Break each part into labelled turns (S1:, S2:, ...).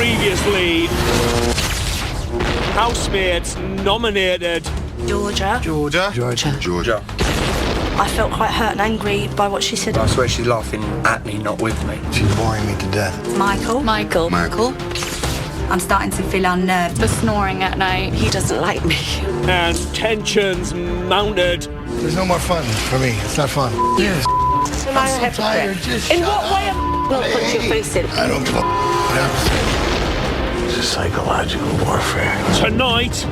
S1: Previously, housemates nominated
S2: Georgia. I felt quite hurt and angry by what she said.
S3: I swear she's laughing at me, not with me.
S4: She's boring me to death.
S2: Michael. I'm starting to feel unnerved.
S5: The snoring at night.
S2: He doesn't like me.
S1: and tensions mounted.
S4: There's no more fun for me. It's not fun. Yes. I'm so tired. Just
S2: In
S4: shut
S2: what way
S4: up.
S2: will put your face in?
S4: I don't give a what I have to say. It's a psychological warfare.
S1: Tonight,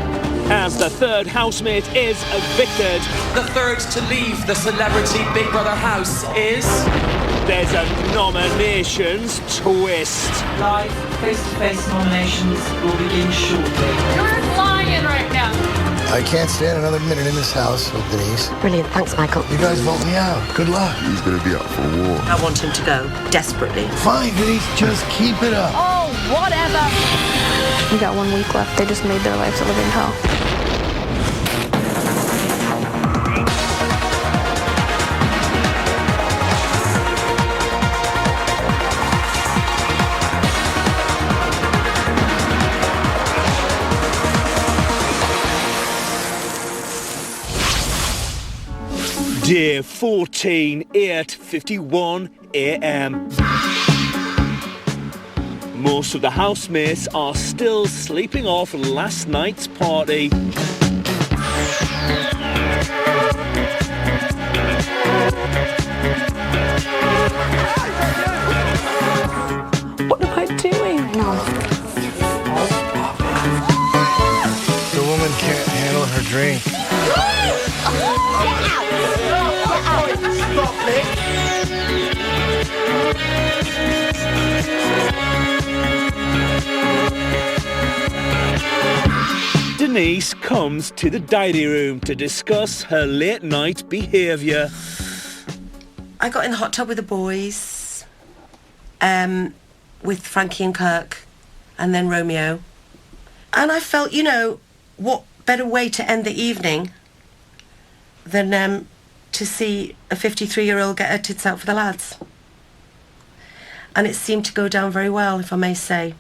S1: as the third housemate is evicted,
S6: The third to leave the celebrity Big Brother house is...
S1: there's a nominations twist.
S6: Live face-to-face nominations will begin shortly.
S5: You're lying right now.
S4: I can't stand another minute in this house with Denise.
S2: Brilliant, thanks, Michael.
S4: You guys vote me out. Good luck.
S7: He's gonna be up for war.
S2: I want him to go, desperately.
S4: Fine, Denise. Just keep it up.
S5: Oh, whatever.
S8: We got 1 week left. They just made their lives a living hell.
S1: Day 14, 8:51 a.m. Most of the housemates are still sleeping off last night's party.
S8: What am I doing? No.
S4: The woman can't handle her drink.
S1: Denise comes to the dining room to discuss her late night behaviour.
S2: I got in the hot tub with the boys, with Frankie and Kirk, and then Romeo. And I felt, what better way to end the evening than to see a 53-year-old get her tits out for the lads. And it seemed to go down very well, if I may say.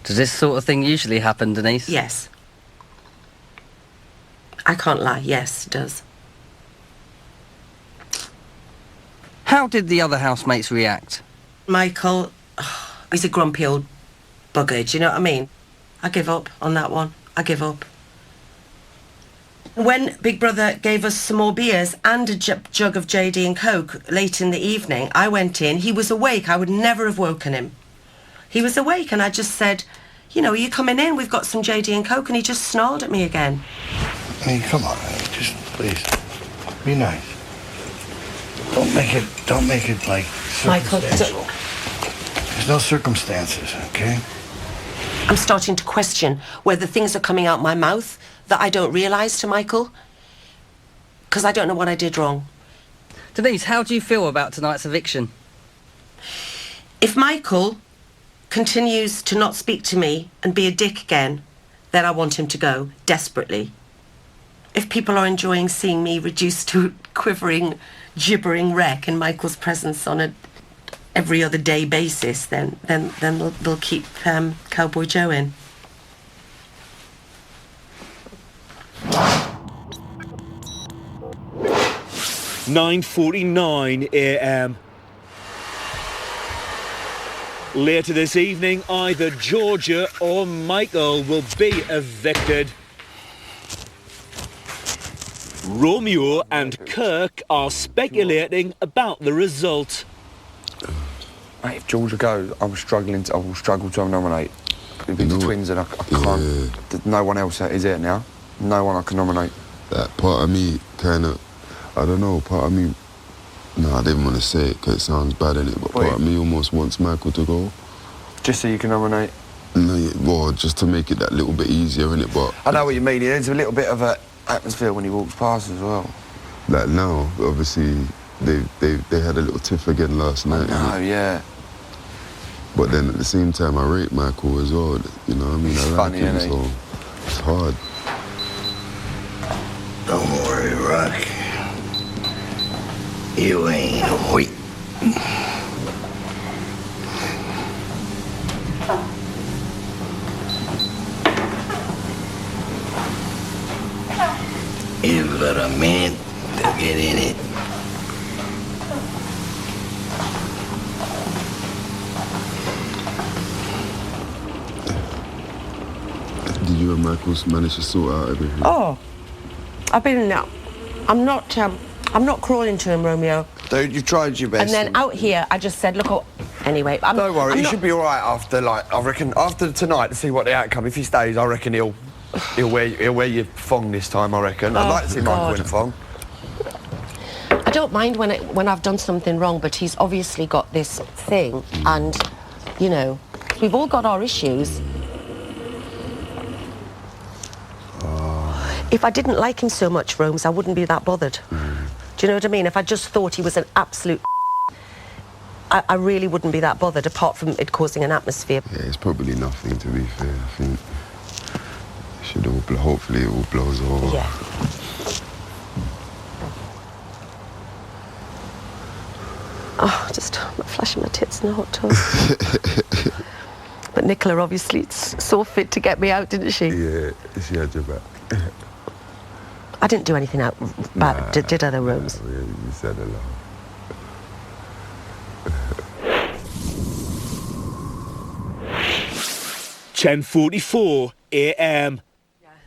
S9: Does this sort of thing usually happen, Denise?
S2: Yes. I can't lie, yes, it does.
S9: How did the other housemates react?
S2: Michael, he's a grumpy old bugger, do you know what I mean? I give up on that one. I give up. When Big Brother gave us some more beers and a jug of JD and Coke late in the evening, I went in. He was awake. I would never have woken him. He was awake, and I just said, are you coming in? We've got some JD and Coke, and he just snarled at me again.
S4: I mean, come on, just please, be nice. Don't make it like
S2: Michael,
S4: circumstantial. There's no circumstances, okay?
S2: I'm starting to question whether things are coming out my mouth that I don't realise to Michael, because I don't know what I did wrong.
S9: Denise, how do you feel about tonight's eviction?
S2: If Michael continues to not speak to me and be a dick again, then I want him to go, desperately. If people are enjoying seeing me reduced to quivering, gibbering wreck in Michael's presence on a every other day basis, then they'll keep Cowboy Joe in.
S1: (9:49 a.m. Later this evening, either Georgia or Michael will be evicted. Romeo and Kirk are speculating about the result.
S3: Mate, if Georgia goes, I will struggle to nominate. It'd be the twins, and I can't. No one else is it now. No one I can nominate.
S7: That part of me kind of, I don't know, part of me, no, I didn't want to say it because it sounds bad, innit? But part of me almost wants Michael to go.
S3: Just so you can nominate?
S7: No, well, just to make it that little bit easier, innit? But
S3: I know what you mean. There's a little bit of an atmosphere when he walks past as well.
S7: Like now, obviously, they had a little tiff again last night.
S3: Oh, yeah.
S7: But then at the same time, I rate Michael as well. You know what I mean?
S3: He's
S7: I like
S3: funny,
S7: him,
S3: isn't he?
S7: so it's hard.
S4: Don't worry, Rock. You ain't wait. but a minute to get in it.
S7: Did you and Michael manage to sort out everything?
S2: Oh, I've been now. I'm not crawling to him, Romeo.
S3: Dude, you've tried your best.
S2: And then out here, I just said, look, anyway.
S3: Don't worry, he should be all right after, like, I reckon, after tonight to see what the outcome. If he stays, I reckon he'll wear your thong this time, I reckon. I'd like to see Michael in a thong.
S2: I don't mind when I've done something wrong, but he's obviously got this thing, and, you know, we've all got our issues. If I didn't like him so much, Romes, I wouldn't be that bothered. Do you know what I mean? If I just thought he was an absolute I really wouldn't be that bothered, apart from it causing an atmosphere.
S7: Yeah, it's probably nothing, to be fair. I think it should all hopefully it all blows over.
S2: Yeah. Oh, just I'm flashing my tits in the hot tub. But Nicola obviously saw fit to get me out, didn't she?
S7: Yeah, she had your back.
S2: I didn't do anything out bad,
S7: Nah,
S2: did I, though, Rose?
S7: Nah, really, you said a lot.
S1: 10:44 a.m.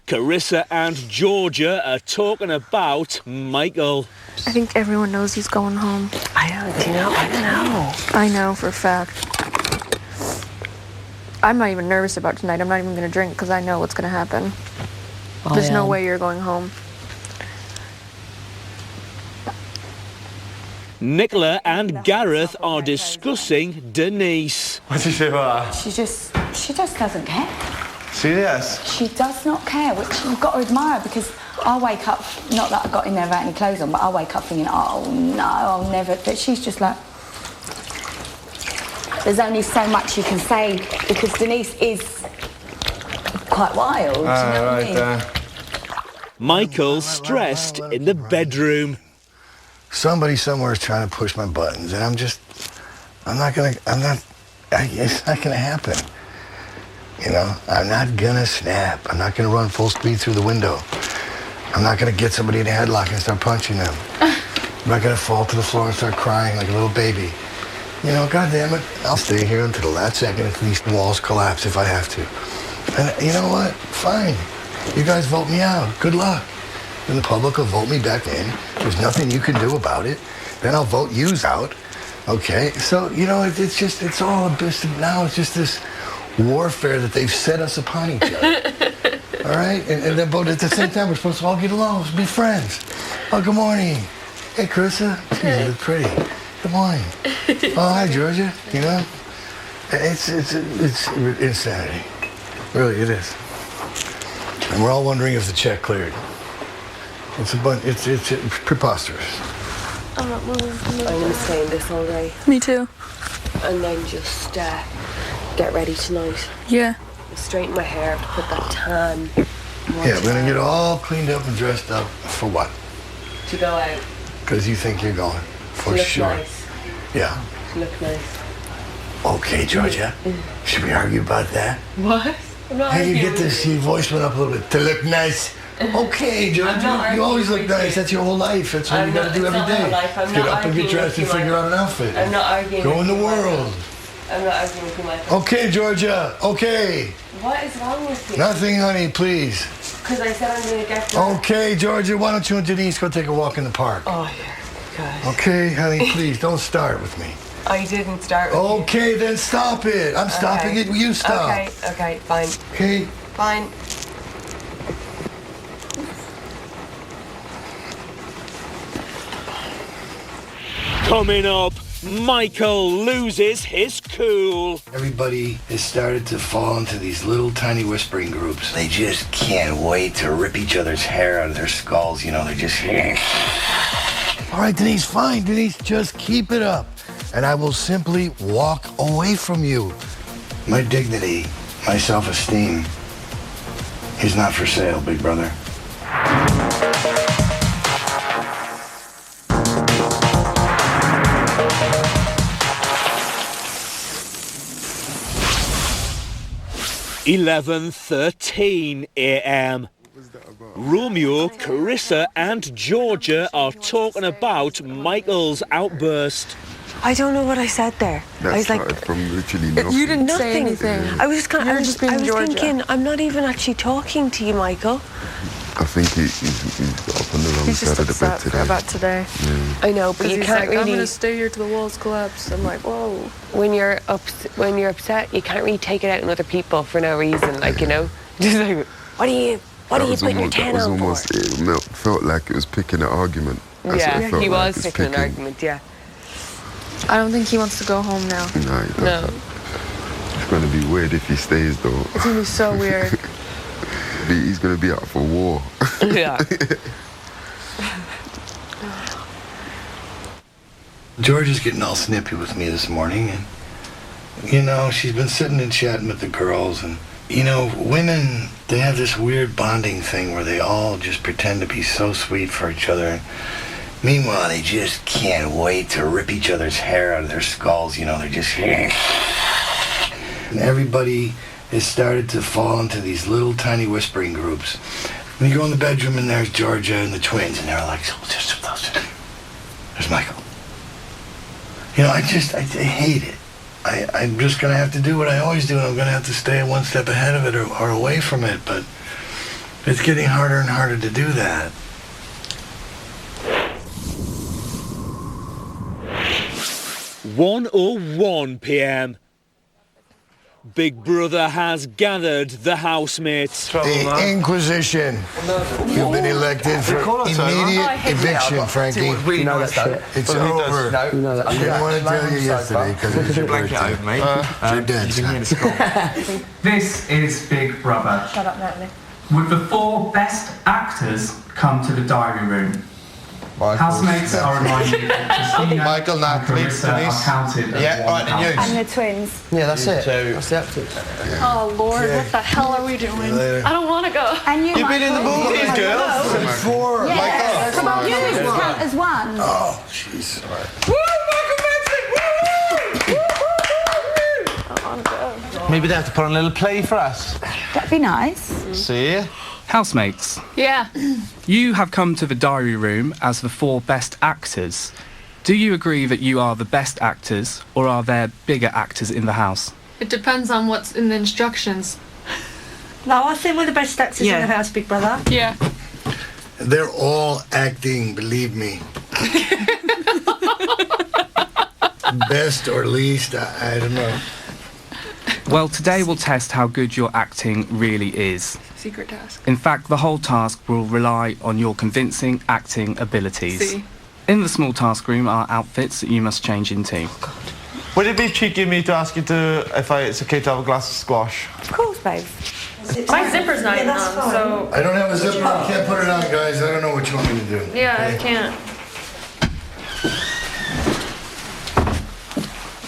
S1: Carissa and Georgia are talking about Michael.
S8: I think everyone knows he's going home.
S2: I don't know.
S8: I know for a fact. I'm not even nervous about tonight. I'm not even going to drink because I know what's going to happen. There's no way you're going home.
S1: Nicola and Gareth are discussing Denise.
S3: What did you say about her?
S5: She just doesn't care.
S3: Serious?
S5: She does not care, which you've got to admire, because I wake up, not that I got in there without any clothes on, but I wake up thinking, oh no, I'll never, but she's just like, there's only so much you can say, because Denise is quite wild, do you know what I mean?
S1: Michael stressed in the bedroom.
S4: Somebody somewhere is trying to push my buttons, and it's not gonna happen. You know, I'm not gonna snap. I'm not gonna run full speed through the window. I'm not gonna get somebody in a headlock and start punching them. I'm not gonna fall to the floor and start crying like a little baby. You know, goddamn it, I'll stay here until the last second if these walls collapse if I have to. And you know what? Fine. You guys vote me out. Good luck. And the public will vote me back in. There's nothing you can do about it. Then I'll vote yous out. Okay? So, you know, it's all a bit, now it's just this warfare that they've set us upon each other. All right? And but at the same time, we're supposed to all get along. Let's be friends. Oh, good morning. Hey, Carissa. Geez, you look pretty. Good morning. Oh, hi, Georgia. You know? It's insanity. Really, it is. And we're all wondering if the check cleared. It's preposterous.
S8: I'm not moving from
S2: I'm going to stay in this all day.
S8: Me too.
S2: And then just get ready tonight.
S8: Yeah.
S2: Straighten my hair, put that tan.
S4: Yeah, we're going to get all cleaned up and dressed up. For what?
S2: To go out.
S4: Because you think you're going. For
S2: Look
S4: sure.
S2: nice.
S4: Yeah.
S2: Look nice.
S4: Okay, Georgia. Should we argue about that?
S2: What? I'm not
S4: Hey, you
S2: arguing
S4: get this, your voice went up a little bit. To look nice. Okay, Georgia. You always look nice. That's your whole life. That's what you got to do every day. Get up and get dressed and figure out an outfit.
S2: I'm not arguing.
S4: Go in the world.
S2: I'm not arguing with you, Michael.
S4: Okay, Georgia. Okay.
S2: What is wrong with you?
S4: Nothing, honey, please.
S2: Because I said I'm going to get
S4: Okay, Georgia, why don't you and Denise go take a walk in the park?
S2: Oh, yeah. God.
S4: Okay, honey, please, don't start with me.
S2: I didn't start with
S4: Okay, then stop it. I'm stopping it. You stop.
S2: Okay, fine.
S4: Okay.
S2: Fine.
S1: Coming up, Michael loses his cool.
S4: Everybody has started to fall into these little tiny whispering groups. They just can't wait to rip each other's hair out of their skulls. You know, they're just... All right, Denise, fine. Denise, just keep it up. And I will simply walk away from you. My dignity, my self-esteem is not for sale, big brother.
S1: $11:13 a.m. Romeo, Carissa and Georgia are talking about Michael's outburst.
S10: I don't know what I said there. I was like,
S7: from literally nothing.
S8: You didn't
S10: nothing.
S8: say anything.
S10: I was kind of, I was
S8: Georgia.
S10: thinking, I'm not even actually talking to you, Michael.
S7: I think he's up on the wrong
S8: He's
S7: side
S8: just
S7: of the bed
S8: upset
S7: today.
S8: about today.
S7: Yeah.
S10: I know, but you
S8: He's
S10: can't
S8: like,
S10: really.
S8: I'm gonna stay here till the walls collapse. I'm like, whoa.
S10: When you're upset, you can't really take it out on other people for no reason. Like, you know, just like, what are you putting your 10 on for?
S7: It felt like it was picking an argument. That's what it
S10: Yeah,
S7: felt
S10: he
S7: like.
S10: was picking an argument. Yeah.
S8: I don't think he wants to go home now.
S7: No, he doesn't.
S10: No.
S7: It's going to be weird if he stays, though.
S8: It's gonna be so weird.
S7: He's going to be out for war.
S10: Yeah.
S4: Georgia's getting all snippy with me this morning, and, you know, she's been sitting and chatting with the girls, and, you know, women, they have this weird bonding thing where they all just pretend to be so sweet for each other, and meanwhile, they just can't wait to rip each other's hair out of their skulls, you know, they're just... And everybody has started to fall into these little tiny whispering groups. When you go in the bedroom and there's Georgia and the twins, and they're like, there's Michael. You know, I hate it. I'm just going to have to do what I always do, and I'm going to have to stay one step ahead of it or away from it, but it's getting harder and harder to do that.
S1: 1:01 p.m. Big Brother has gathered the housemates.
S4: The Inquisition. You've been elected for immediate eviction, Frankie.
S3: You know that shit.
S4: It's over.
S3: You know that
S4: I didn't want to tell you yesterday because it was your birthday.
S3: over, mate.
S4: You're dead, son.
S11: This is Big Brother.
S5: Shut up, Natalie.
S11: With the 4 best actors come to the diary room. Housemates are reminded that Christina
S3: Michael,
S11: and Carissa are counted as one
S3: and you.
S11: house.
S5: And the twins.
S3: Yeah, that's it.
S4: That's
S3: the actors.
S8: Oh Lord, what the hell are we doing? I don't want to go.
S5: And you,
S3: You've been in the movies, girl.
S4: four.
S5: Yes. Come on, you count as one.
S4: Oh, jeez.
S3: Maybe they have to put on a little play for us.
S5: That'd be nice.
S3: See ya.
S12: Housemates,
S8: Yeah.
S12: you have come to the diary room as the 4 best actors. Do you agree that you are the best actors, or are there bigger actors in the house?
S8: It depends on what's in the instructions.
S2: No, I think we're the best actors in the house, Big Brother.
S8: Yeah.
S4: They're all acting, believe me. Best or least, I don't know.
S12: Well, today we'll test how good your acting really is.
S8: Secret task.
S12: In fact, the whole task will rely on your convincing acting abilities.
S8: See.
S12: In the small task room are outfits that you must change into.
S3: Would it be cheeky of me to ask you if it's okay to have a glass of squash?
S5: Of course, babe.
S8: My zipper's not even on, so...
S4: I don't have a zipper. I can't put it on, guys. I don't know what you want me to do.
S8: Yeah, I can't.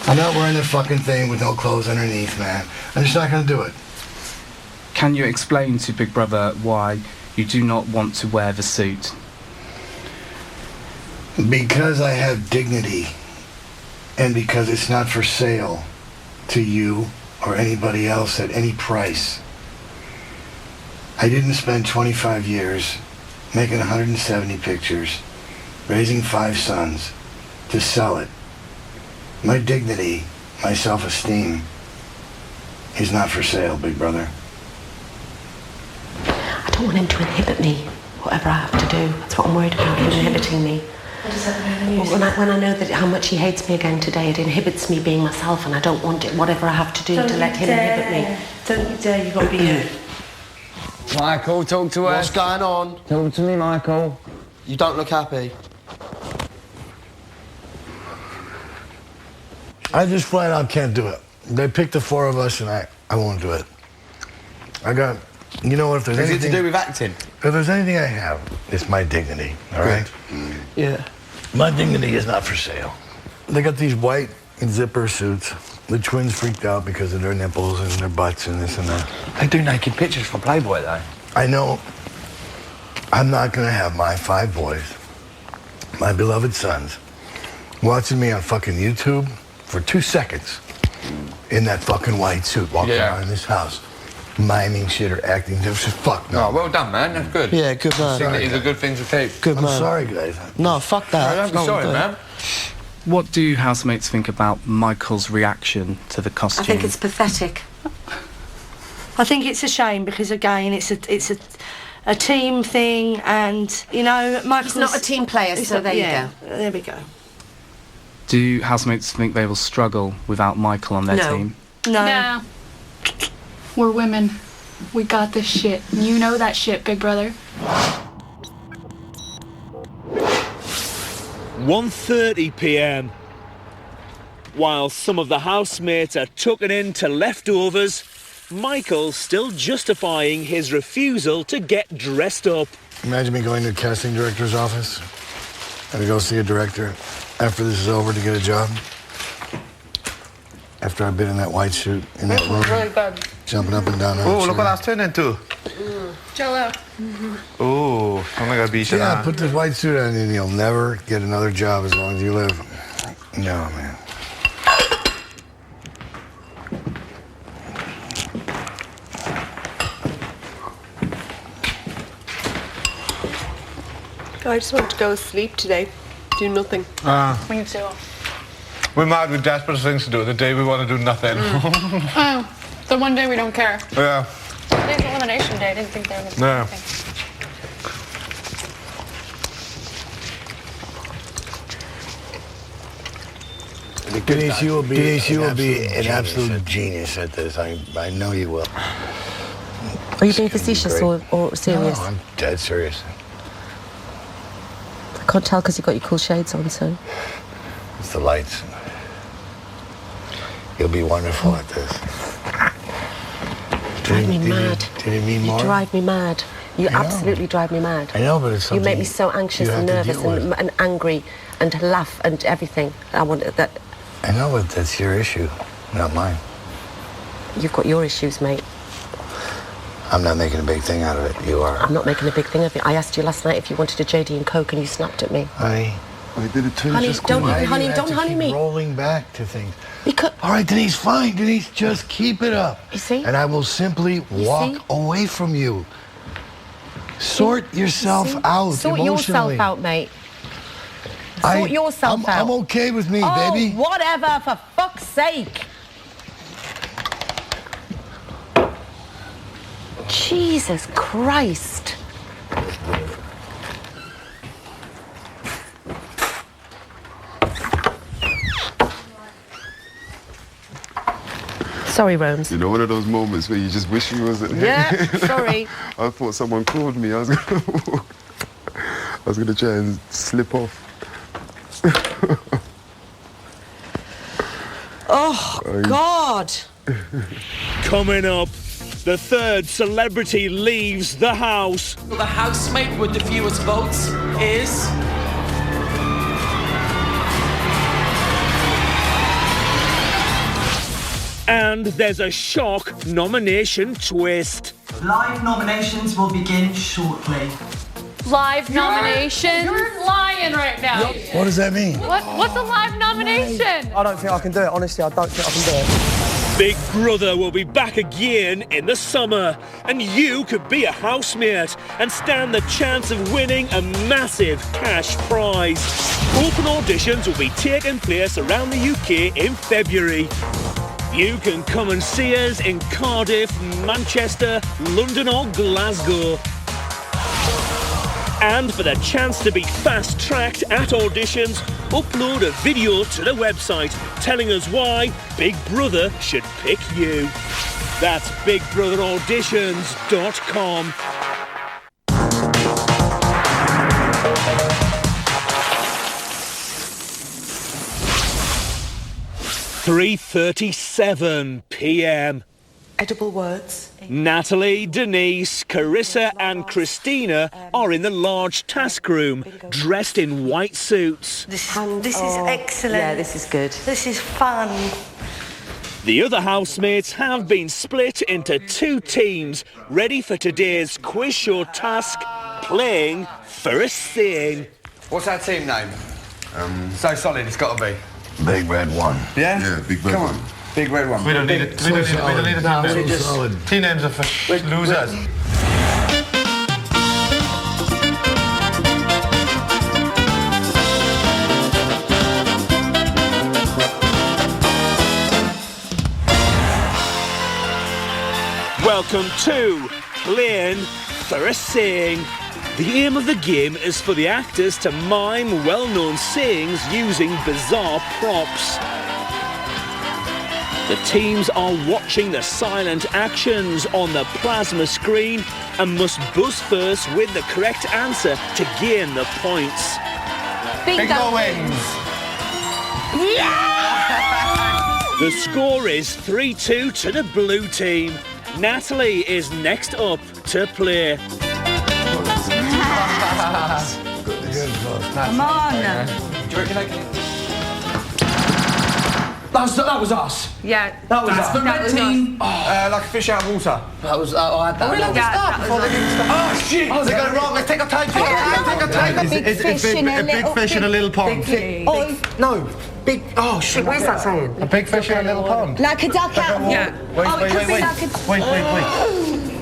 S4: I'm not wearing the fucking thing with no clothes underneath, man. I'm just not gonna do it.
S12: Can you explain to Big Brother why you do not want to wear the suit?
S4: Because I have dignity, and because it's not for sale to you or anybody else at any price. I didn't spend 25 years making 170 pictures, raising 5 sons, to sell it. My dignity, my self-esteem, is not for sale, Big Brother.
S2: I don't want him to inhibit me, whatever I have to do. That's what I'm worried about, him inhibiting me.
S10: What does that mean?
S2: When I know that how much he hates me again today, it inhibits me being myself, and I don't want it, whatever I have to do to let him inhibit me. Don't you dare, you've got to be here.
S3: Michael, talk to us. What's going on? Talk to me, Michael. You don't look happy.
S4: I just flat out can't do it. They picked the 4 of us, and I won't do it. You know what, if there's anything...
S3: Is it to do with acting?
S4: If there's anything I have, it's my dignity, all right?
S3: Yeah.
S4: My dignity is not for sale. They got these white zipper suits. The twins freaked out because of their nipples and their butts and this and that.
S3: They do naked pictures for Playboy, though.
S4: I know. I'm not gonna have my 5 boys, my beloved sons, watching me on fucking YouTube for 2 seconds in that fucking white suit walking around in this house. miming shit or acting. Fuck no.
S3: No, well done, man. That's good.
S9: Yeah, good man.
S3: I think these are good things to keep.
S9: Good man.
S4: I'm sorry, guys.
S9: No, fuck that.
S3: No, don't be sorry, man.
S12: What do housemates think about Michael's reaction to the costume?
S2: I think it's pathetic.
S13: I think it's a shame because, again, it's a team thing, and, you know, Michael's...
S2: He's not a team player, so there you go.
S13: There we go.
S12: Do housemates think they will struggle without Michael on their team?
S13: No.
S14: Nah. We're women. We got this shit. You know that shit, big brother.
S1: 1:30 p.m. While some of the housemates are tucking into leftovers, Michael's still justifying his refusal to get dressed up.
S4: Imagine me going to a casting director's office and to go see a director after this is over to get a job. After I've been in that white suit, in that room,
S10: really good.
S4: jumping up and down.
S15: Oh, look what that's turned into.
S14: Jello.
S15: Oh, I'm gonna beat you
S4: Yeah,
S15: now.
S4: put this white suit on and you'll never get another job as long as you live. No, man.
S10: I just want to go sleep today. Do nothing.
S14: Me too.
S15: We're mad with desperate things to do. The day we want to do nothing.
S14: Oh, the one day we don't care.
S15: Yeah.
S14: Today's elimination day. I didn't think they were going to do
S15: Yeah.
S14: anything.
S4: Denise, you will be an absolute genius at this. I know you will.
S2: Are you being facetious or serious?
S4: No, I'm dead serious.
S2: I can't tell because you've got your cool shades on, so...
S4: It's the lights. You'll be wonderful at this.
S2: Drive me mad.
S4: Did it mean more?
S2: You drive me mad. You
S4: I know.
S2: absolutely drive me mad.
S4: I know, but it's something
S2: you make me so anxious
S4: you
S2: and
S4: have to
S2: nervous
S4: deal with.
S2: and angry and to laugh and everything. I want that.
S4: I know, but that's your issue, not mine.
S2: You've got your issues, mate.
S4: I'm not making a big thing out of it. You are.
S2: I'm not making a big thing of it. I asked you last night if you wanted a JD and Coke and you snapped at me.
S4: Honey.
S7: I did it too.
S2: Honey, don't honey me.
S4: Rolling back to things.
S2: Because...
S4: All right, Denise, fine. Denise, just keep it up.
S2: You see?
S4: And I will simply walk away from you. Sort yourself out
S2: Sort
S4: emotionally.
S2: yourself out, mate. Sort yourself out.
S4: I'm okay with me, baby.
S2: Whatever, for fuck's sake. Jesus Christ. Sorry, Rones.
S7: You know, one of those moments where you just wish you wasn't here.
S2: Yeah, sorry.
S7: I thought someone called me. I was gonna try and slip off.
S13: Oh, God.
S1: Coming up, the third celebrity leaves the house.
S6: The housemate with the fewest votes is...
S1: And there's a shock nomination twist.
S6: Live nominations will begin shortly.
S14: Live nomination? You're lying right now.
S4: What does that mean?
S14: What's a live nomination?
S9: I don't think I can do it, honestly. I don't think I can do it.
S1: Big Brother will be back again in the summer, and you could be a housemate and stand the chance of winning a massive cash prize. Open auditions will be taking place around the UK in February. You can come and see us in Cardiff, Manchester, London or Glasgow. And for the chance to be fast-tracked at auditions, upload a video to the website telling us why Big Brother should pick you. That's BigBrotherAuditions.com. (3:37 p.m.
S2: Edible words.
S1: Natalie, Denise, Carissa and Christina are in the large task room, dressed in white suits.
S13: This is excellent.
S2: Yeah, this is good.
S13: This is fun.
S1: The other housemates have been split into two teams, ready for today's quiz show task, playing for a saying.
S3: What's our team name? So solid, it's got to be.
S4: Big Red 1.
S3: Yeah?
S7: Yeah, Big Red
S3: Come
S7: One.
S3: on. Big red one.
S15: We don't need it. We don't need it.
S4: No,
S15: Team names.
S4: solid.
S15: Team names are for losers.
S1: Welcome to Playing for a Saying. The aim of the game is for the actors to mime well-known sayings using bizarre props. The teams are watching the silent actions on the plasma screen and must buzz first with the correct answer to gain the points.
S15: Bingo wins.
S1: The score is 3-2 to the blue team. Natalie is next up to play.
S13: Come on.
S3: Do you reckon they can... That was us.
S10: Yeah.
S3: That was
S11: That's
S3: us.
S11: the red team.
S3: Like a fish out of water.
S9: That was. I had that.
S3: We let them start before they didn't start. Oh shit!
S15: Oh, they got it wrong. Let's take our time.
S3: It's a big fish in a little pond. No. Big. Oh shit! Where's that saying?
S15: A big fish in a little pond.
S5: Like a duck out of
S10: Yeah.
S15: Wait.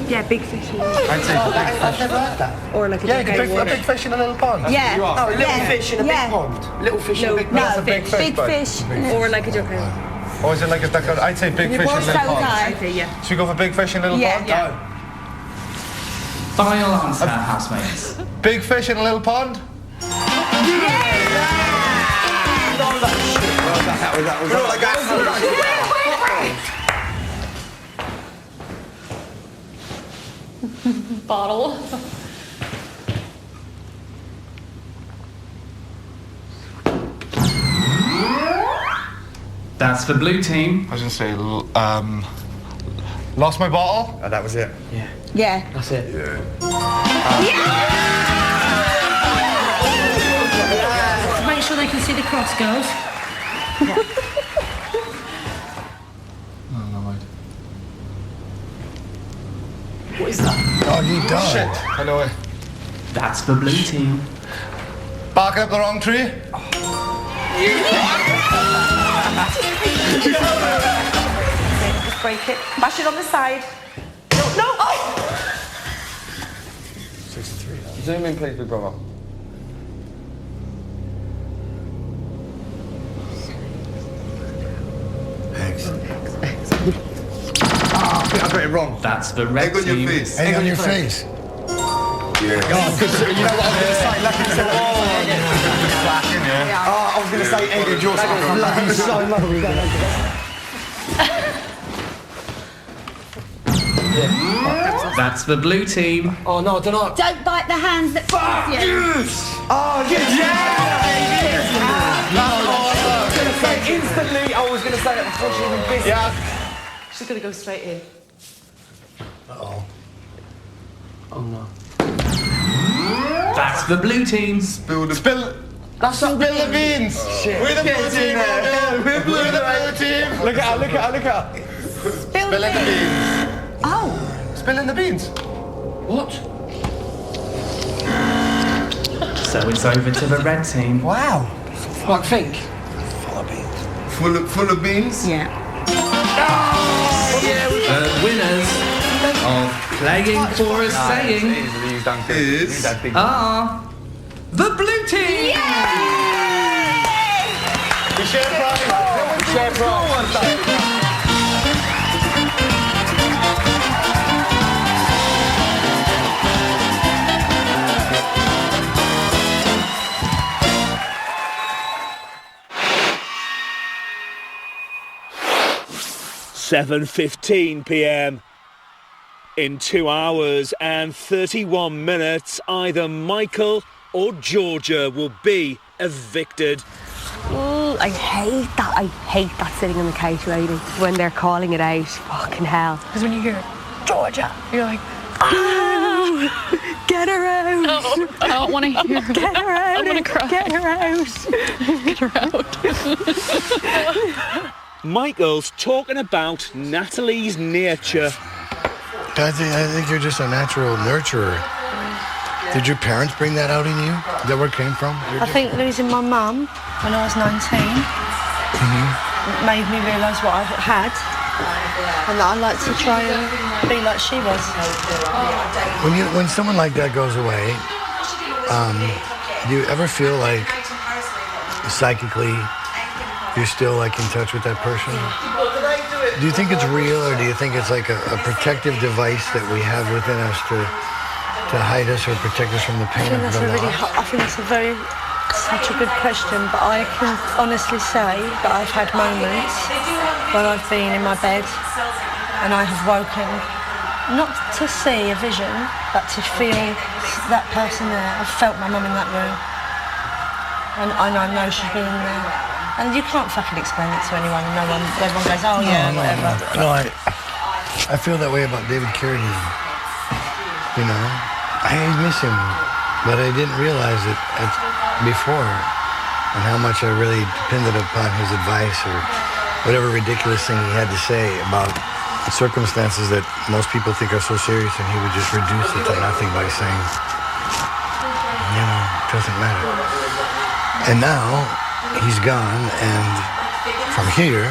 S10: Yeah, big fish.
S15: I'd say
S4: I've never had that.
S10: Or like a
S15: yeah,
S10: duck out of
S15: a
S10: water.
S15: big fish in a little pond.
S5: Yeah.
S3: No, a little fish in a big pond. Little fish in a big pond.
S15: That's a big fish.
S5: Big fish.
S10: Or like a duck out.
S15: Or is it like a duck? I'd say big fish in a little pond.
S10: I'd say yeah.
S15: Should we go for big fish in a little pond?
S10: Yeah.
S11: Final answer, housemates.
S15: Big fish in a little pond?
S14: Bottle.
S11: That's the blue team.
S15: I was going to say, lost my bottle?
S3: Oh, that was it.
S11: Yeah.
S5: Yeah.
S9: That's it.
S13: Make sure they can see the cross, girls.
S11: What is that?
S4: Oh, you done.
S15: Shit, I know it.
S11: That's the blue team.
S15: Barking up the wrong tree?
S2: Just break it. Mash it on the side. No! Oh!
S3: 63. Zoom in, please, big brother. I think I got it wrong.
S11: That's the red team.
S4: Egg on your face.
S3: Yeah. Oh, good. You know what I was going to say? Lucky you said Oh, I was going to say egg and yours. I love you so much.
S11: That's the blue team.
S3: Oh, no, I don't know.
S5: Don't bite the hands that feed you.
S3: Yes! Oh, yes! I was going to say instantly, I was going to say it before she even bit.
S2: Yeah. She's going to go straight in.
S4: Uh-oh.
S3: Oh, no.
S11: That's the blue team.
S15: Spill.
S3: That's
S15: Spill the beans.
S3: Shit.
S15: We're the blue team. We're the blue team.
S3: Look at her.
S15: Spilling the beans.
S5: Oh.
S15: Spilling the beans.
S3: What?
S11: So it's over to the red team.
S3: Wow. Like, think.
S7: Full of beans?
S5: Yeah.
S11: The winners of Playing for a Saying are the blue team!
S15: We share prize. We share prize.
S1: $7:15 p.m. In 2 hours and 31 minutes, either Michael or Georgia will be evicted.
S10: Oh, I hate that. I hate that sitting on the couch waiting when they're calling it out. Fucking hell.
S14: Because when you hear Georgia, you're like,
S10: oh, get her out.
S14: no, I don't want to hear her.
S10: Get her out.
S14: I want to cry.
S10: Get her out.
S14: Get her out.
S1: Michael's talking about Natalie's nature.
S4: I think you're just a natural nurturer. Did your parents bring that out in you? Is that where it came from?
S13: I think losing my mum when I was 19 made me realise what I had, and that I'd like to try and be like she was.
S4: When someone like that goes away, do you ever feel like psychically you're still like in touch with that person? Do you think it's real, or do you think it's like a protective device that we have within us to hide us or protect us from the pain of the loss?
S13: I think that's such a good question, but I can honestly say that I've had moments when I've been in my bed and I have woken, not to see a vision, but to feel that person there. I've felt my mum in that room, and I know she's been there. And you can't fucking explain it to anyone, and everyone goes, oh yeah, whatever.
S4: No, I feel that way about David Carradine. You know, I miss him, but I didn't realize it before, and how much I really depended upon his advice or whatever ridiculous thing he had to say about circumstances that most people think are so serious, and he would just reduce it to nothing by saying, you know, it doesn't matter. And now he's gone, and from here,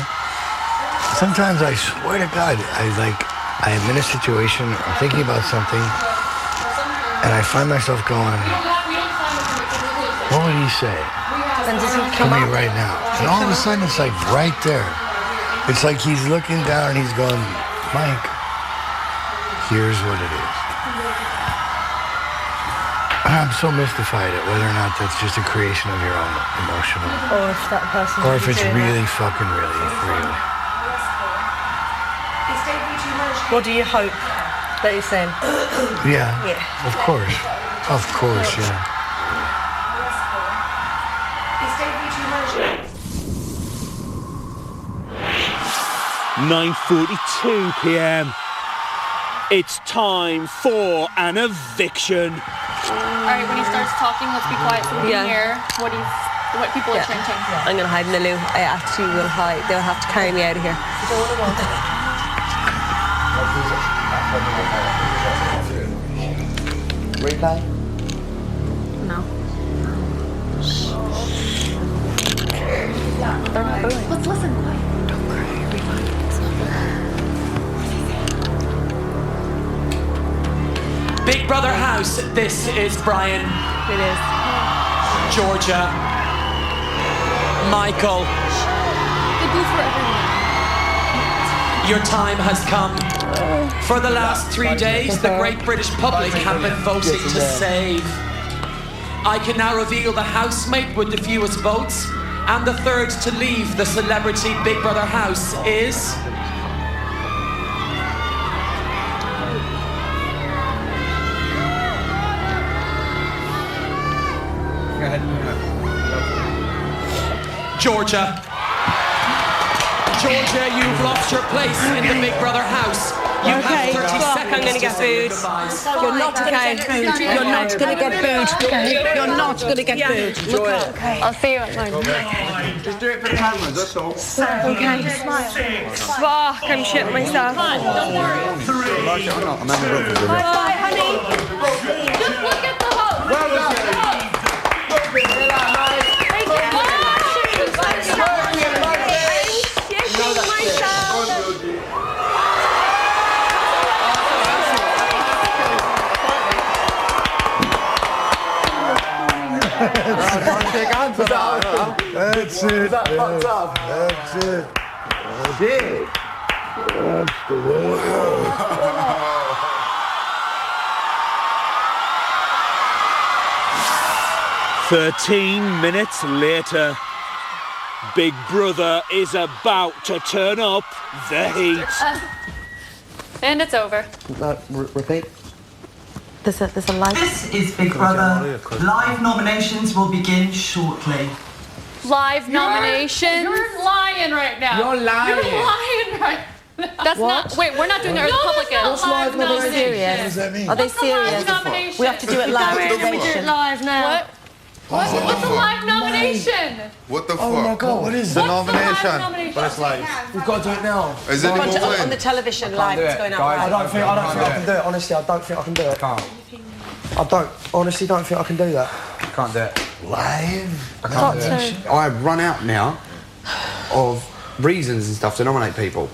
S4: sometimes I swear to God, I am in a situation, I'm thinking about something, and I find myself going, what would he say to me right now? And all of a sudden, it's like right there. It's like he's looking down and he's going, Mike, here's what it is. I'm so mystified at whether or not that's just a creation of your own emotional.
S13: Or if that person.
S4: Or if it's really fucking really real.
S13: What do you hope that he's saying?
S4: Yeah. Of course. Of course, yeah.
S1: 9:42 p.m. It's time for an eviction.
S14: Alright, when he starts talking, let's be quiet so we can hear what people are chanting.
S10: I'm going to hide in the loo. I actually will hide. They'll have to carry me out of here.
S3: Replay?
S14: No. They're not booing. Let's listen, quiet. Don't cry. Rewind. It's not booing.
S16: Big Brother House, this is Brian.
S10: It is.
S16: Georgia. Michael.
S14: They boo for everyone.
S16: Your time has come. For the last 3 days, the great British public have been voting to save. I can now reveal the housemate with the fewest votes, and the third to leave the celebrity Big Brother house is... Georgia. Georgia, you've lost your place in the Big Brother house. You have 30 seconds
S10: I'm going to get booed. You're not going to get booed. You're not going to get booed. You're not going to get booed. Look up. Okay. I'll see you at 9.
S3: Just do it for the cameras, that's all.
S10: Okay. Fuck, I'm shitting myself.
S14: Don't worry.
S3: I'm having breakfast.
S10: Bye, honey.
S14: Just look at the host.
S3: Well done.
S4: That's it. That's it. That's it. That's the way.
S1: 13 minutes later, Big Brother is about to turn up the heat.
S14: And it's over.
S3: Repeat.
S10: There's a light.
S6: This is Big Brother. Live nominations will begin shortly.
S14: Live nominations. You're lying right now.
S3: You're lying.
S14: You're lying right now. That's not. Wait, we're not doing the Republican.
S10: Are they serious?
S4: What does that mean?
S10: Are they serious?
S14: Nomination.
S10: We have to do it live.
S13: We do it live now.
S14: What? What's a live nomination?
S7: What the fuck?
S4: Oh my God, what is the
S14: nomination?
S15: But it's live.
S3: We've got to do it now.
S7: Is it
S10: On the television live, it's going out
S3: I
S10: live.
S3: don't think I can do it. Honestly, I don't think I can do it. I honestly don't think I can do that. Can't do it.
S4: Live?
S3: I can't do it. I've run out now of reasons and stuff to nominate people.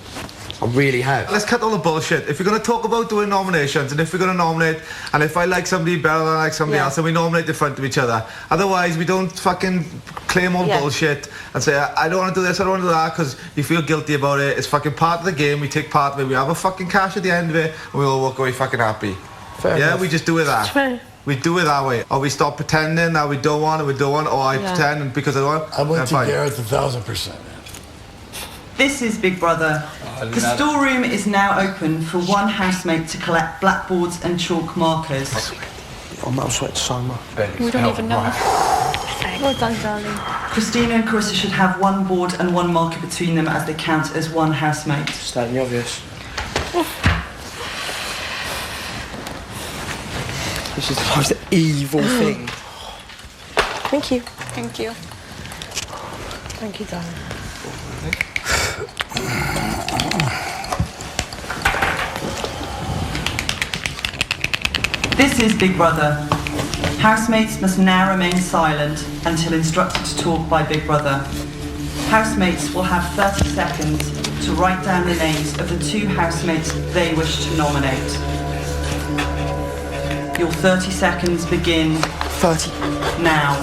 S3: I really have.
S15: Let's cut all the bullshit. If you're going to talk about doing nominations, and if we're going to nominate, and if I like somebody better than I like somebody else, then we nominate in front of each other. Otherwise, we don't fucking claim on bullshit and say, I don't want to do this, I don't want to do that, because you feel guilty about it. It's fucking part of the game. We take part of it. We have a fucking cash at the end of it, and we all walk away fucking happy.
S3: Fair enough.
S15: We just do it that.
S13: True.
S15: We do it that way. Or we stop pretending that we don't want, or I pretend and because I don't want.
S4: I went to Gareth 1,000%.
S6: This is Big Brother. The storeroom is now open for one housemate to collect blackboards and chalk markers.
S9: I'm sweating so much.
S14: We don't even know. Well done, darling.
S6: Christina and Carissa should have one board and one marker between them as they count as one housemate.
S9: Stating the obvious. This is the most evil thing.
S13: Thank you.
S14: Thank you.
S13: Thank you, darling.
S6: This is Big Brother. Housemates must now remain silent until instructed to talk by Big Brother. Housemates will have 30 seconds to write down the names of the 2 housemates they wish to nominate. Your 30 seconds begin
S9: 30
S6: now.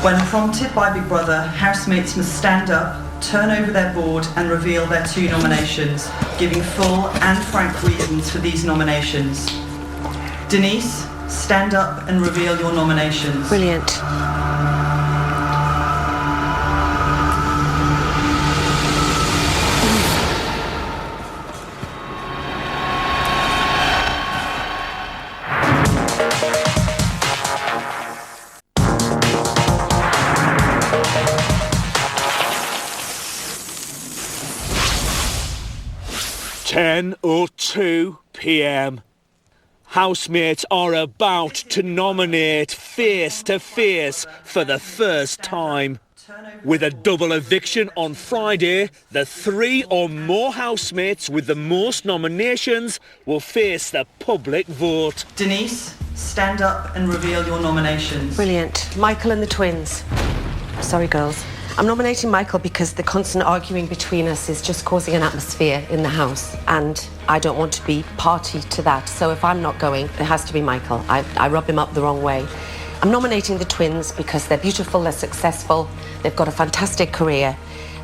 S6: When prompted by Big Brother, housemates must stand up, turn over their board and reveal their 2 nominations, giving full and frank reasons for these nominations. Denise, stand up and reveal your nominations.
S2: Brilliant.
S1: or 2 p.m. Housemates are about to nominate face to face for the first time. With a double eviction on Friday, the 3 or more housemates with the most nominations will face the public vote.
S6: Denise, stand up and reveal your nominations.
S2: Brilliant. Michael and the twins. Sorry, girls. I'm nominating Michael because the constant arguing between us is just causing an atmosphere in the house, and I don't want to be party to that. So if I'm not going, it has to be Michael. I rub him up the wrong way. I'm nominating the twins because they're beautiful, they're successful, they've got a fantastic career,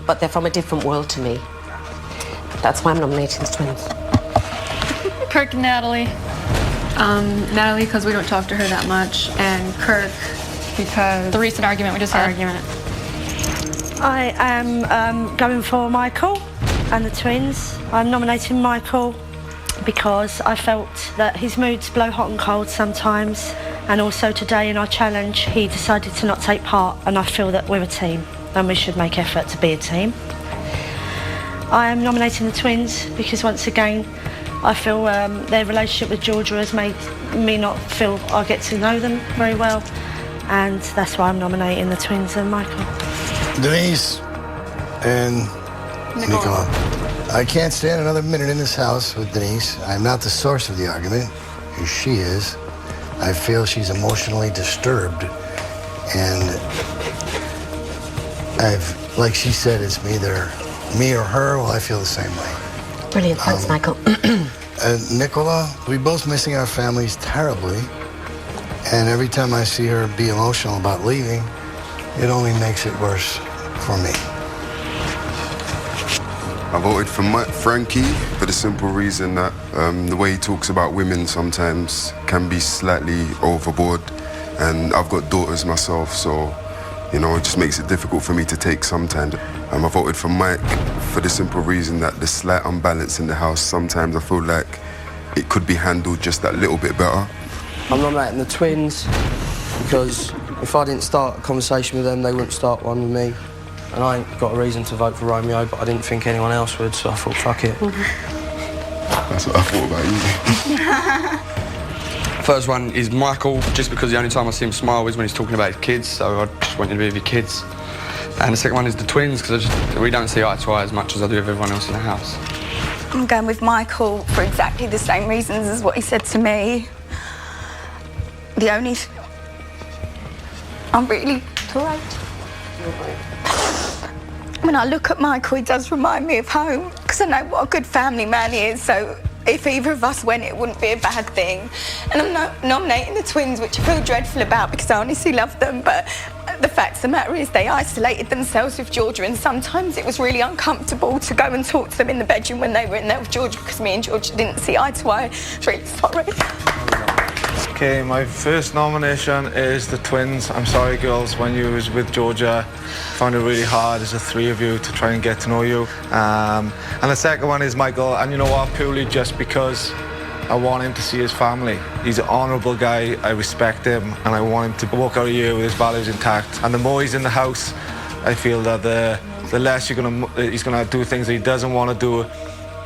S2: but they're from a different world to me. That's why I'm nominating the twins.
S14: Kirk and Natalie. Natalie, because we don't talk to her that much, and Kirk, because the recent argument we just had.
S13: I am going for Michael and the twins. I'm nominating Michael because I felt that his moods blow hot and cold sometimes, and also today in our challenge he decided to not take part, and I feel that we're a team and we should make effort to be a team. I am nominating the twins because once again I feel their relationship with Georgia has made me not feel I get to know them very well, and that's why I'm nominating the twins and Michael.
S4: Denise and Nicola. I can't stand another minute in this house with Denise. I'm not the source of the argument. She is. I feel she's emotionally disturbed. And like she said, it's either me or her. Well, I feel the same way.
S2: Brilliant. Thanks, Michael.
S4: Nicola, we're both missing our families terribly. And every time I see her be emotional about leaving, it only makes it worse for me.
S7: I voted for Frankie for the simple reason that the way he talks about women sometimes can be slightly overboard, and I've got daughters myself, so you know, it just makes it difficult for me to take sometimes. I voted for Mike for the simple reason that the slight unbalance in the house, sometimes I feel like it could be handled just that little bit better.
S9: I'm nominating the twins because if I didn't start a conversation with them, they wouldn't start one with me. And I ain't got a reason to vote for Romeo, but I didn't think anyone else would, so I thought, fuck it.
S7: That's what I thought about you.
S17: First one is Michael, just because the only time I see him smile is when he's talking about his kids, so I just want you to be with your kids. And the second one is the twins, because we don't see eye to eye as much as I do with everyone else in the house.
S18: I'm going with Michael for exactly the same reasons as what he said to me. The only... I'm really... Great. When I look at Michael, he does remind me of home, because I know what a good family man he is, so if either of us went, it wouldn't be a bad thing. And I'm not nominating the twins, which I feel dreadful about because I honestly love them, but the fact of the matter is they isolated themselves with Georgia, and sometimes it was really uncomfortable to go and talk to them in the bedroom when they were in there with Georgia, because me and Georgia didn't see eye to eye. I was really sorry.
S15: Okay, my first nomination is the twins. I'm sorry, girls, when you was with Georgia, found it really hard as the three of you to try and get to know you. And the second one is Michael, and you know what, purely just because I want him to see his family. He's an honourable guy, I respect him, and I want him to walk out of here with his values intact. And the more he's in the house, I feel that the less he's gonna do things that he doesn't want to do,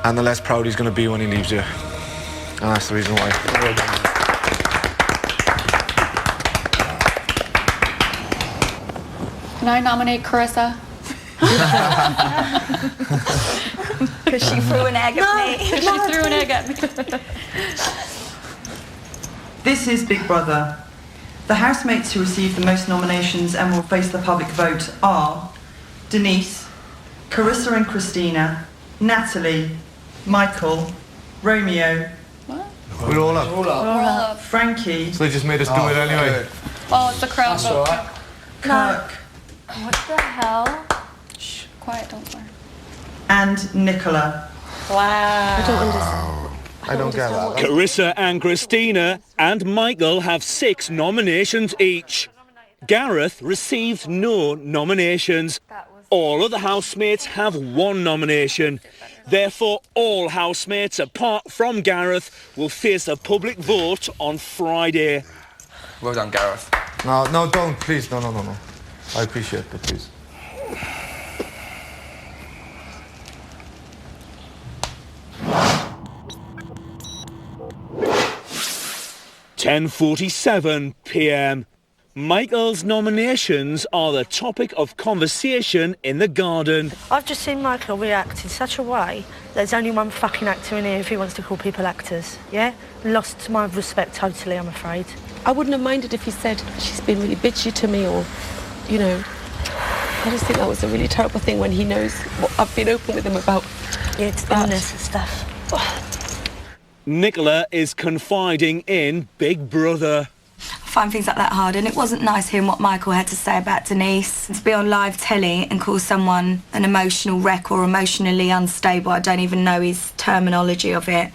S15: and the less proud he's gonna be when he leaves you. And that's the reason why.
S14: Can I nominate Carissa?
S18: Because she threw an egg at me.
S14: She threw an egg at me.
S6: This is Big Brother. The housemates who received the most nominations and will face the public vote are Denise, Carissa and Christina, Natalie, Michael, Romeo.
S14: What?
S15: We're all up.
S14: We're all up.
S6: Frankie.
S15: So they just made us do it anyway.
S14: Oh, it's a crowd vote.
S6: Kirk.
S14: What the hell? Shh, quiet, don't worry.
S6: And Nicola.
S14: Wow. I don't understand.
S15: I don't get that.
S1: Carissa and Christina and Michael have 6 nominations each. Gareth received no nominations. All of the housemates have 1 nomination. Therefore, all housemates, apart from Gareth, will face a public vote on Friday.
S17: Well done, Gareth.
S15: No, don't, please. No. I appreciate it, please.
S1: (10:47 p.m). Michael's nominations are the topic of conversation in the garden.
S13: I've just seen Michael react in such a way. There's only one fucking actor in here if he wants to call people actors, yeah? Lost my respect totally, I'm afraid.
S10: I wouldn't have minded if he said she's been really bitchy to me, or, you know, I just think that was a really terrible thing when he knows what I've been open with him about.
S13: Yeah, it's illness and stuff.
S1: Nicola is confiding in Big Brother.
S18: I find things like that hard, and it wasn't nice hearing what Michael had to say about Denise. To be on live telly and call someone an emotional wreck or emotionally unstable, I don't even know his terminology of it.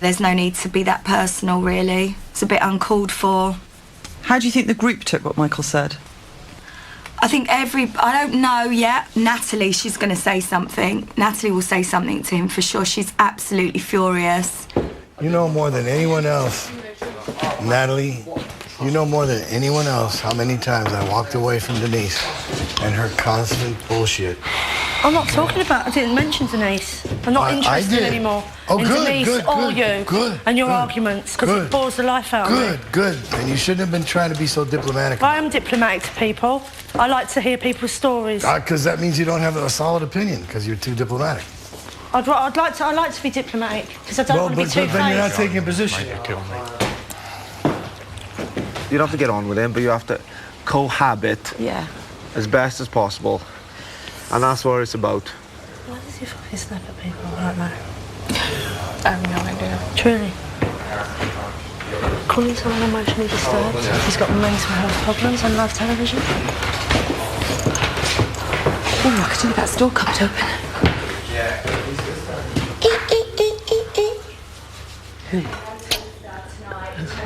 S18: There's no need to be that personal, really. It's a bit uncalled for.
S6: How do you think the group took what Michael said?
S18: I think I don't know yet. Natalie, she's going to say something. Natalie will say something to him for sure. She's absolutely furious.
S4: You know more than anyone else, Natalie, you know more than anyone else how many times I walked away from Denise and her constant bullshit.
S13: I'm not talking about, I didn't mention Denise. I'm not interested anymore in Denise or you and your arguments, because it bores the life out of me.
S4: Good. And you shouldn't have been trying to be so diplomatic.
S13: I am diplomatic to people. I like to hear people's stories.
S4: Because that means you don't have a solid opinion, because you're too diplomatic.
S13: I like to be diplomatic, because I don't want to be two-faced.
S4: But then you're not taking a position.
S15: You don't have to get on with him, but you have to cohabit as best as possible. And that's what it's about.
S13: Why does he fucking snap at people like that?
S14: I have no idea.
S13: Truly. Calling someone emotionally disturbed. He's got mental health problems on live television.
S10: Oh, I could do that store cupboard open.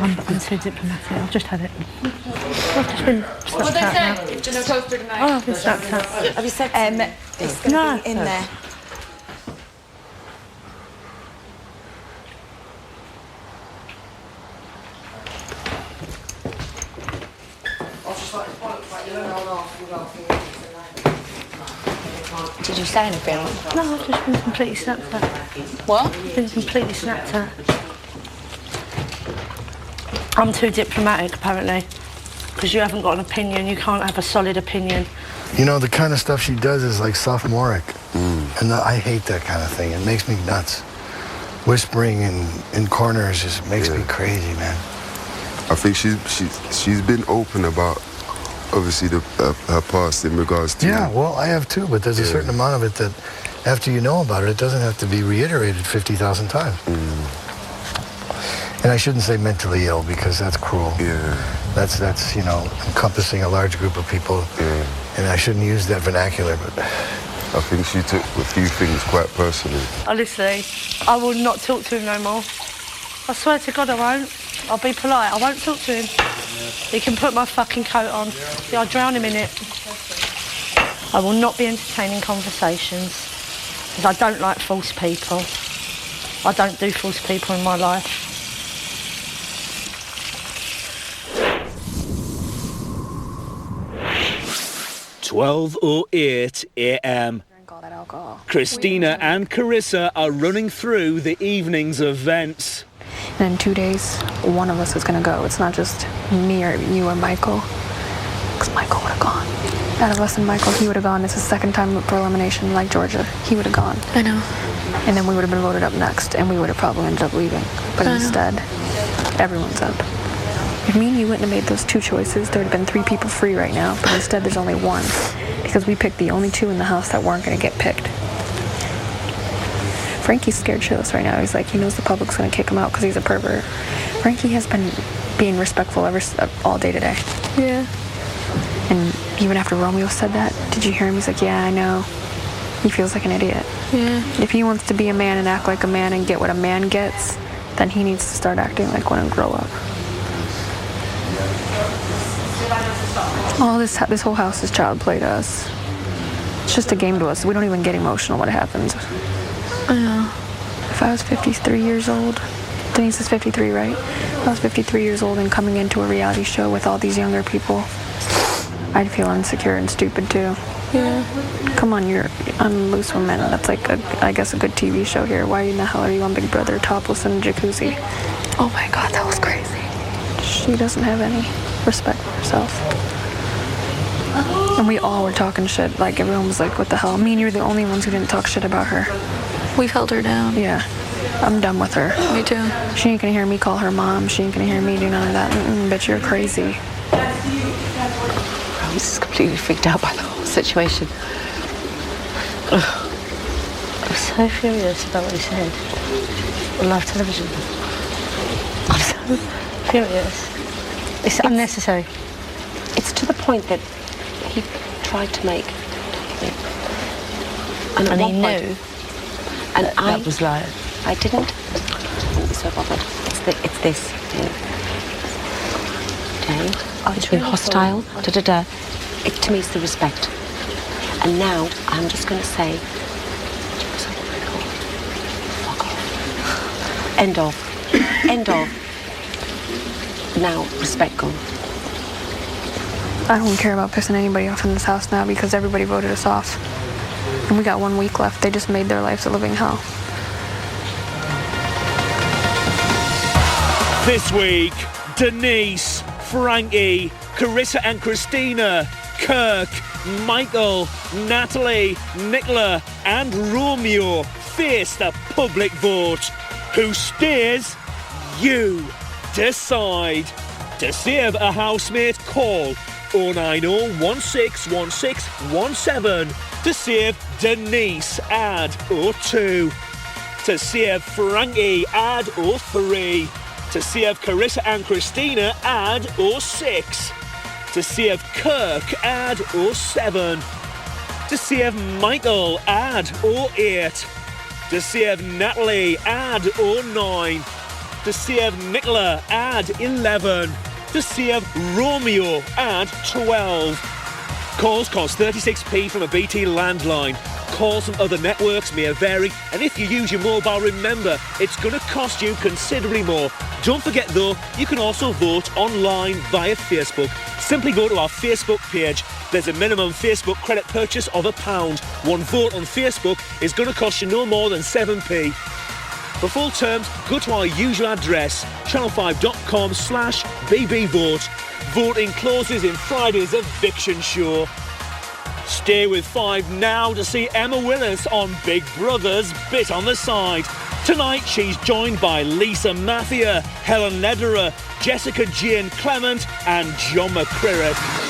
S13: I'm too diplomatic. I've just had it. I've just been
S14: What'd they say? No toaster tonight.
S13: Oh, I've been snapped at.
S10: Have you said
S18: it's going to be in there.
S10: Did you say anything?
S13: No, I've just been completely snapped at.
S10: What?
S13: I've been completely snapped at. I'm too diplomatic, apparently. Because you haven't got an opinion, you can't have a solid opinion.
S4: You know, the kind of stuff she does is like sophomoric. And I hate that kind of thing. It makes me nuts. whispering in corners just makes me crazy, man.
S7: I think she's been open about, obviously, her past in regards to...
S4: Yeah, well, I have too, but there's a certain amount of it that after you know about it, it doesn't have to be reiterated 50,000 times. And I shouldn't say mentally ill because that's cruel. That's you know, encompassing a large group of people. And I shouldn't use that vernacular, but...
S7: I think she took a few things quite personally.
S13: Honestly, I will not talk to him no more. I swear to God I won't. I'll be polite. I won't talk to him. He can put my fucking coat on. Yeah, I'll drown him in it. I will not be entertaining conversations because I don't like false people. I don't do false people in my life.
S1: "12:08 a.m. Christina and Carissa are running through the evening's events.
S8: And in 2 days, one of us is going to go. It's not just me or you or Michael. Because Michael would have gone. Out of us and Michael, he would have gone. It's the second time for elimination, like Georgia. He would have gone.
S14: I know.
S8: And then we would have been voted up next, and we would have probably ended up leaving. But instead, everyone's up. If me and you wouldn't have made those two choices, there would have been 3 people free right now. But instead, there's only 1. Because we picked the only 2 in the house that weren't going to get picked. Frankie's scared shitless right now. He's like, he knows the public's going to kick him out because he's a pervert. Frankie has been being respectful all day today.
S14: Yeah.
S8: And even after Romeo said that, did you hear him? He's like, yeah, I know. He feels like an idiot.
S14: Yeah.
S8: If he wants to be a man and act like a man and get what a man gets, then he needs to start acting like one and grow up. Oh, this whole house is child play to us. It's just a game to us. We don't even get emotional when it happens.
S14: I know.
S8: If I was 53 years old, Denise is 53, right? If I was 53 years old and coming into a reality show with all these younger people, I'd feel insecure and stupid too.
S14: Yeah.
S8: Come on, you're on Loose Women. That's like, I guess, a good TV show here. Why in the hell are you on Big Brother topless in a jacuzzi?
S14: Oh my God, that was crazy.
S8: She doesn't have any respect for herself. And we all were talking shit. Like, everyone was like, what the hell? Me and you were the only ones who didn't talk shit about her.
S14: We've held her down.
S8: Yeah. I'm done with her.
S14: Me too.
S8: She ain't gonna hear me call her mom. She ain't gonna hear me do none of that. Bitch, you're crazy.
S10: I was just completely freaked out by the whole situation.
S13: I'm so furious about what he said on live television. I'm so furious. It's unnecessary.
S10: It's to the point that he tried to make.
S13: And he knew.
S10: And
S13: that was like...
S10: I didn't. I'm so bothered. It's this. Okay. It's been hostile. Da-da-da. It, to me, it's the respect. And now, I'm just going to say... Fuck off. End of. End of. Now, respect gone.
S8: I don't care about pissing anybody off in this house now because everybody voted us off. And we got 1 week left. They just made their lives a living hell.
S1: This week, Denise, Frankie, Carissa and Christina, Kirk, Michael, Natalie, Nicola and Romeo face the public vote. Who stays? You decide. To save a housemate, call 090 161617. To save Denise, add 02. To save Frankie, add 03. To save Carissa and Christina, add 06. To save Kirk, add 07. To save Michael, add 08. To save Natalie, add 09. To save Nicola, add 11. To save Romeo, add 12. Calls cost 36p from a BT landline. Calls from other networks may vary, and if you use your mobile, remember, it's going to cost you considerably more. Don't forget though, you can also vote online via Facebook. Simply go to our Facebook page. There's a minimum Facebook credit purchase of £1. One vote on Facebook is going to cost you no more than 7p. For full terms, go to our usual address, channel5.com/bbvote. Voting closes in Friday's eviction show. Stay with 5 now to see Emma Willis on Big Brother's Bit on the Side. Tonight, she's joined by Lisa Mathia, Helen Lederer, Jessica Jean Clement and John McCrirrick.